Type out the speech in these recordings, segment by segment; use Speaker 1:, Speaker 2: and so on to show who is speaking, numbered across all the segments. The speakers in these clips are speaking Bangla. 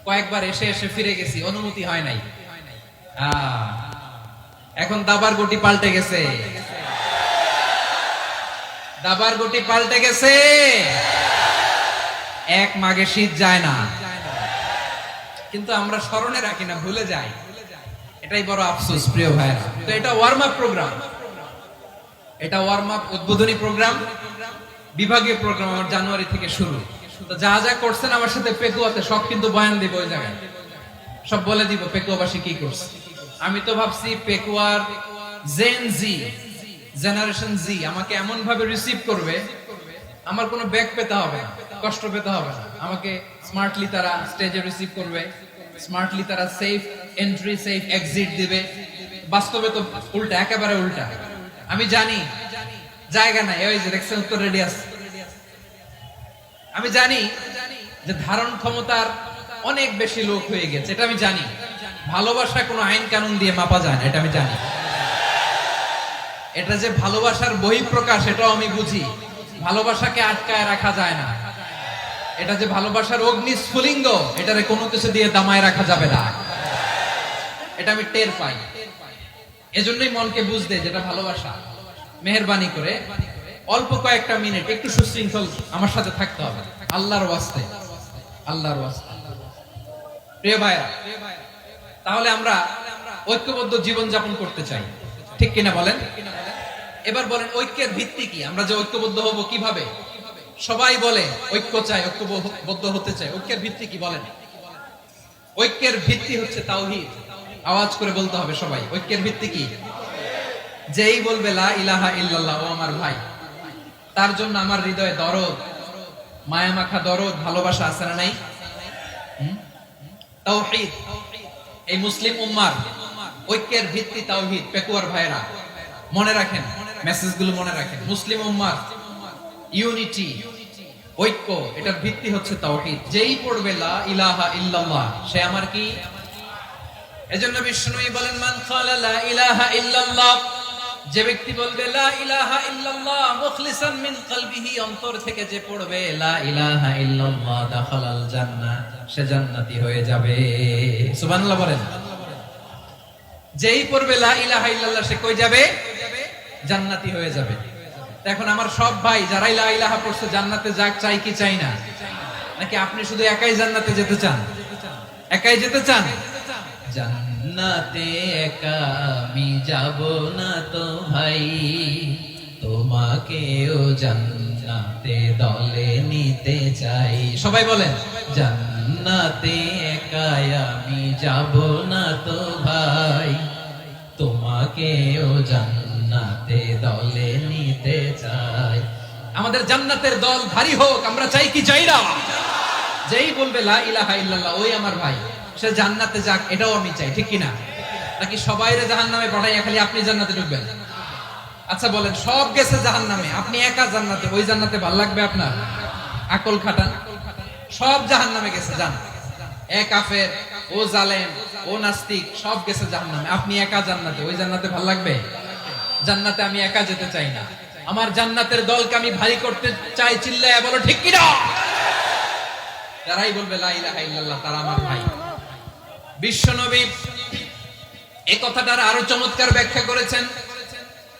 Speaker 1: কয়েকবার এসে এসে ফিরে গেছি, অনুমতি হয় নাই। এখন দাবার গুটি পাল্টে গেছে, দাবার গুটি পাল্টে গেছে। এক মাঘে শীত যায় না, কিন্তু আমরা স্মরণে রাখি না, ভুলে যাই। এটাই বড় আফসোস প্রিয় ভাইরা। তো এটা ওয়ার্ম আপ প্রোগ্রাম, এটা ওয়ার্ম আপ উদ্বোধনী প্রোগ্রাম, বিভাগীয় প্রোগ্রাম আমার জানুয়ারি থেকে শুরু। তো যা যা করছেন আমার সাথে পেকুয়াতে সব কিন্তু বয়ান দিব, ওই জায়গায় সব বলে দিব পেকুয়াবাসী কি করছে। আমি তো ভাবছি পেকুয়ার জেন জি, জেনারেশন জি আমাকে এমন ভাবে রিসিভ করবে, আমার কোনো ব্যাক পেতে হবে না, কষ্ট পেতে হবে না। আমাকে স্মার্টলি তারা স্টেজে রিসিভ করবে, স্মার্টলি তারা সেফ এন্ট্রি সেফ এক্সিট দিবে। বাস্তবে তো উল্টা, একেবারে উল্টা। আমি জানি জায়গা নাই, ওই যে দেখছেন উত্তর রেডি আছে। আমি জানি যে ধারণ ক্ষমতার অনেক বেশি লোক হয়ে গেছে, এটা আমি জানি। ভালোবাসা কোনো আইন কানুন দিয়ে মাপা যায় না, এটা আমি জানি। এটা যে ভালোবাসার বহিঃপ্রকাশ, এটাও আমি বুঝি। ভালোবাসাকে আটকায় রাখা যায় না। এটা যে ভালোবাসার অগ্নিস্ফুলিঙ্গ, এটারে কোনো কিছু দিয়ে দামায় রাখা যাবে না, এটা আমি টের পাই। এজন্যই মনকে বুঝতে যেটা ভালোবাসা। মেহেরবানি করে অল্প কয়েকটা মিনিট একটু সুশৃঙ্খল আমার সাথে থাকতে হবে, আল্লাহর ওয়াস্তে, আল্লাহর ওয়াস্তে। প্রিয় ভাইরা, তাহলে আমরা ঐক্যবদ্ধ জীবন যাপন করতে চাই, ঠিক কিনা বলেন? এবার বলেন ঐক্যের ভিত্তি কি? আমরা যে ঐক্যবদ্ধ হব কিভাবে? সবাই বলে ঐক্য চাই, ঐক্যবদ্ধ হতে চাই। ঐক্যের ভিত্তি কি বলেন? ঐক্যের ভিত্তি হচ্ছে তাওহীদ। আওয়াজ করে বলতে হবে সবাই, ঐক্যের ভিত্তি কি? যেই বলবে লা ইলাহা ইল্লাল্লাহ, ও আমার ভাই, তার জন্য আমার হৃদয়ে দরদ, মায়া মাখা দরদ, ভালোবাসা আছে না নাই? তাওহীদ। এই মুসলিম উম্মার ঐক্যের ভিত্তি তাওহীদ। পেকুয়ার ভাইরা মনে রাখেন, মেসেজগুলো মনে রাখেন। মুসলিম উম্মার ইউনিটি, ঐক্য, এটার ভিত্তি হচ্ছে তাওহীদ। যেই পড়বে লা ইলাহা ইল্লাল্লাহ, সে আমার কি? এজন্য বিষ্ণুই বলেন মান ক্বালা লা ইলাহা ইল্লাল্লাহ, যে ব্যক্তি বলবে লা ইলাহা ইল্লাল্লাহ মুখলিসান মিন কলবিহি, অন্তর থেকে যে পড়বে লা ইলাহা ইল্লাল্লাহ, দাখালাল জান্নাহ, সে জান্নাতি হয়ে যাবে। সুবহানাল্লাহ বলেন। যেই পড়বে লা ইলাহা ইল্লাল্লাহ, সে কই যাবে? জান্নাতি হয়ে যাবে। এখন আমার সব ভাই যারাই লা ইলাহা পড়ছে জান্নাতে যাক, চাই কি চাই না? নাকি আপনি শুধু একাই জান্নাতে যেতে চান? একাই যেতে চান? জান্নাতে একা আমি যাব না তো ভাই, তোমাকেও জান্নাতে দলে নিতে চাই। সবাই বলেন জান্নাতে একা আমি যাব না তো ভাই, তোমাকেও জান্নাতে দলে নিতে চাই। আমাদের জান্নাতের দল ভারী হোক, আমরা চাই কি চাই না? যেই বলবে লা ইলাহা ইল্লাল্লাহ, ওই আমার ভাই, সে জান্নাতে যাক, এটাও আমি চাই, ঠিক কিনা? নাকি সবাইরে জাহান্নামে পাঠাইয়া খালি আপনি জান্নাতে ঢুকবেন? আচ্ছা বলেন, সব গেছে জাহান্নামে, আপনি একা জান্নাতে, ওই জান্নাতে ভালো লাগবে আপনার? আকল খাটান। সব জাহান্নামে গেছে, যান। এ কাফের, ও জালেম, ও নাস্তিক, সব গেছে জাহান্নামে, আপনি একা জান্নাতে, ওই জান্নাতে ভালো লাগবে? জান্নাতে আমি একা যেতে চাই না, আমার জান্নাতের দলকে আমি ভারী করতে চাই। চিল্লায়া বলো ঠিক কিনা? যারাই বলবে লা ইলাহা ইল্লাল্লাহ, তারা আমার ভাই। বিশ্বনবী এই কথাটার আরো চমৎকার ব্যাখ্যা করেছেন।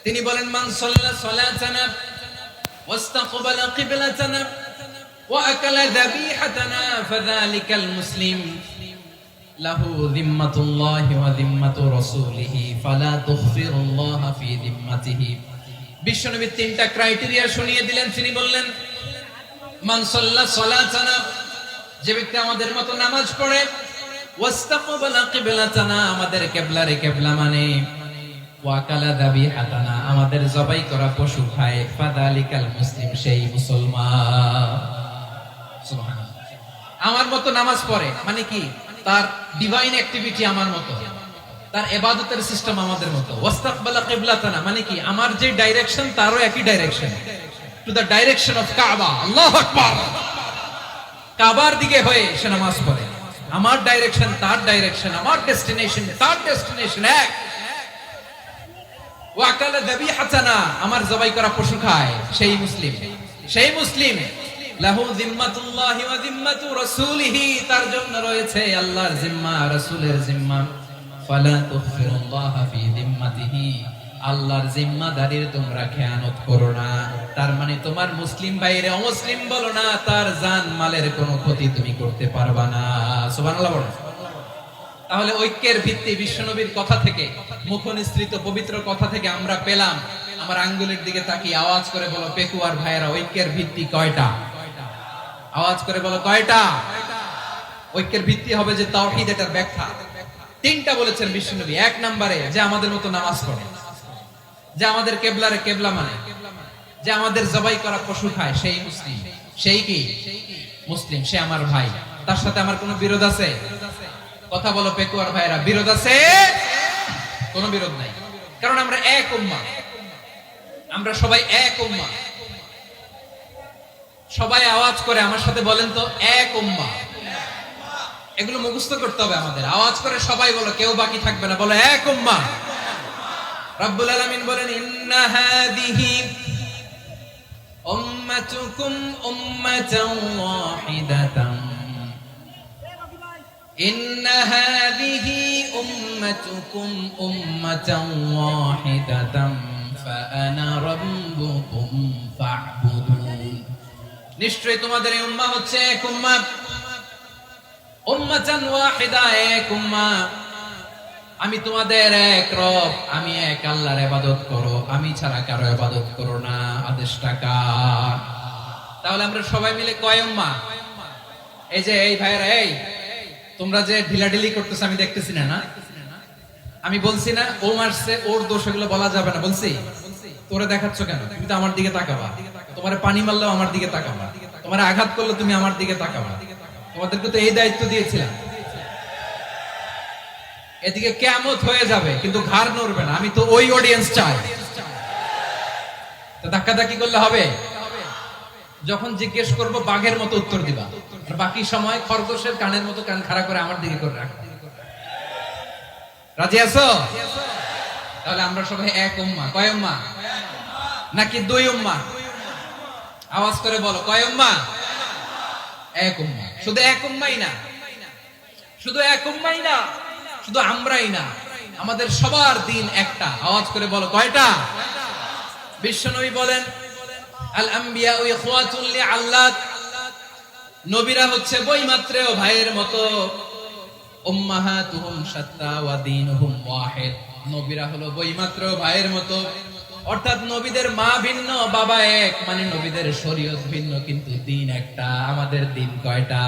Speaker 1: তিনি বলেন মান সাল্লা সালাতানা ওয়াস্তাকবালা কিবলাতানা ওয়া আকালা যাবিহাতানা ফাযালিকাল মুসলিম লাহু যিম্মাতুল্লাহি ওয়া যিম্মাতু রাসূলিহি ফালা তুগফিরুল্লাহা ফি যিম্মাতিহি। বিশ্বনবী তিনটা ক্রাইটেরিয়া শুনিয়ে দিলেন। তিনি বললেন মান সাল্লা সালাতানা, যে ব্যক্তি আমাদের মতো নামাজ পড়ে, ওয়াস্তাকবালা কিবলাতানা, আমাদের কিবলারে কিবলা মানে, ওয়া কালা যাবিহাতানা, আমাদের জবাই করা পশু খায়, ফাযালিকাল মুসলিম, সেই মুসলমান। সুবহানাল্লাহ। আমার মতো নামাজ পড়ে মানে কি? তার ডিভাইন অ্যাক্টিভিটি আমার মতো, তার ইবাদতের সিস্টেম আমাদের মতো। ওয়াস্তাকবালা কিবলাতানা মানে কি? আমার যে ডাইরেকশন তারও একই direction, to the direction of কাবা। আল্লাহু আকবার। কাবার দিকে হয়ে সে নামাজ পড়ে। আমার ডাইরেকশন তার ডাইরেকশন, আমার ডেস্টিনেশন তার ডেস্টিনেশন এক। ওয়াকালা যাবিহাতানা, আমার জবাই করা পশু খায়, সেই মুসলিম। সেই মুসলিম লাহু জিম্মাতুল্লাহি ওয়া জিম্মাতু রাসূলিহি, তার জন্য রয়েছে আল্লাহর জিম্মা, রাসূলের জিম্মা। ফালা তুখফিরুল্লাহা ফি জিম্মাতিহি, আল্লাহর জিম্মাদারির তোমরা খেয়ানত করো না। তার মানে তোমার মুসলিম ভাইরে অমুসলিম বলো না, তার জান মালের কোনো ক্ষতি তুমি করতে পারবা না। সুবহানাল্লাহ বলো। তাহলে ঐক্যের ভিত্তি বিশ্বনবীর কথা থেকে, মুখনিসৃত পবিত্র কথা থেকে আমরা পেলাম। আমার আঙ্গুলের দিকে তাকিয়ে আওয়াজ করে বলো পেকুয়ার ভাইয়েরা, ঐক্যের ভিত্তি কয়টা? আওয়াজ করে বলো কয়টা? ঐক্যের ভিত্তি হবে যে তাওহীদ, এটার ব্যাখ্যা তিনটা বলেছেন বিশ্বনবী। এক নম্বরে যে আমাদের মতো নামাজ পড়ে, যে আমাদের কেবলারে কেবলা মানে, যে আমাদের জবাই করা পশু খায়, সেই মুসলিম। সেই কি মুসলিম? সে আমার ভাই, তার সাথে আমার কোনো বিরোধ আছে? কথা বলো পেকুয়ার ভাইরা, বিরোধ আছে? কোনো বিরোধ নাই, কারণ আমরা এক উম্মাহ, আমরা সবাই এক উম্মাহ। সবাই আওয়াজ করে আমার সাথে বলেন তো, এক উম্মাহ। এগুলো মুখস্থ করতে হবে আমাদের। আওয়াজ করে সবাই বলো, কেউ বাকি থাকবে না, বলো এক উম্মাহ। রব্বুল আলামিন বলেন, ইন্না হাদিহি উম্মাতুকুম উম্মাতান ওয়াহিদাতান, ইন্না হাদিহি উম্মাতুকুম উম্মাতান ওয়াহিদাতান ফাআনা রাব্বুকুম ফা'বুদুন। নিশ্চয়ই তোমাদের এই উম্মাহ হচ্ছে এক উম্মাহ, উম্মাতান ওয়াহিদা, এক উম্মাহ। আমি তোমাদের এক রব, আমি এক আল্লাহর ইবাদত করো, আমি ছাড়া কারো ইবাদত করো না। আদেশটা কার? তাহলে আমরা সবাই মিলে কয় উম্মাহ? এই যে এই ভাইরা, এই তোমরা যে ঢিলাঢিলি করতেছ আমি দেখতেছি না, না আমি বলছি না ও মারছে, ওর দোষ, এগুলো বলা যাবে না। বলছি তোরে দেখাচ্ছ কেন? তুমি তো আমার দিকে তাকাবা। তোমারে পানি মারলেও আমার দিকে তাকাবা, তোমারে আঘাত করলে তুমি আমার দিকে তাকাবা। তোমাদেরকে তো এই দায়িত্ব দিয়েছিলাম। এদিকে কিয়ামত হয়ে যাবে কিন্তু ঘাড় নড়বে না, আমি তো ওই অডিয়েন্স চাই। তো ধাক্কাধাক্কি করলে হবে? যখন জিজ্ঞেস করব বাঘের মতো উত্তর দিবা, আর বাকি সময় খরগোশের কানের মতো কান খাড়া করে আমার দিকে করে রাখো। রাজি আছো? তাহলে আমরা সবাই এক উম্মাহ। কয় উম্মাহ? নাকি দুই উম্মাহ? আওয়াজ করে বলো, কয় উম্মাহ? এক উম্মাহ। শুধু এক উম্মাহই না, শুধু এক উম্মাহই না, শুধু আমরাই না, আমাদের সবার দিন একটা। আওয়াজ করে বলো কয়টা? বিশ্বনবী বলেন, আল আম্বিয়া ইখওয়াতুন লিআল্লাত, নবীরা হচ্ছে বৈমাত্রেয় ভাইয়ের মতো। উম্মাহাতুহুম শাত্তা ওয়া দীনুহুম ওয়াহিদ, নবীরা হলো বৈমাত্রেয় ভাইয়ের মতো। অর্থাৎ নবীদের মা ভিন্ন, বাবা এক, মানে নবীদের শরীয়ত ভিন্ন, কিন্তু দিন একটা। আমাদের দিন কয়টা?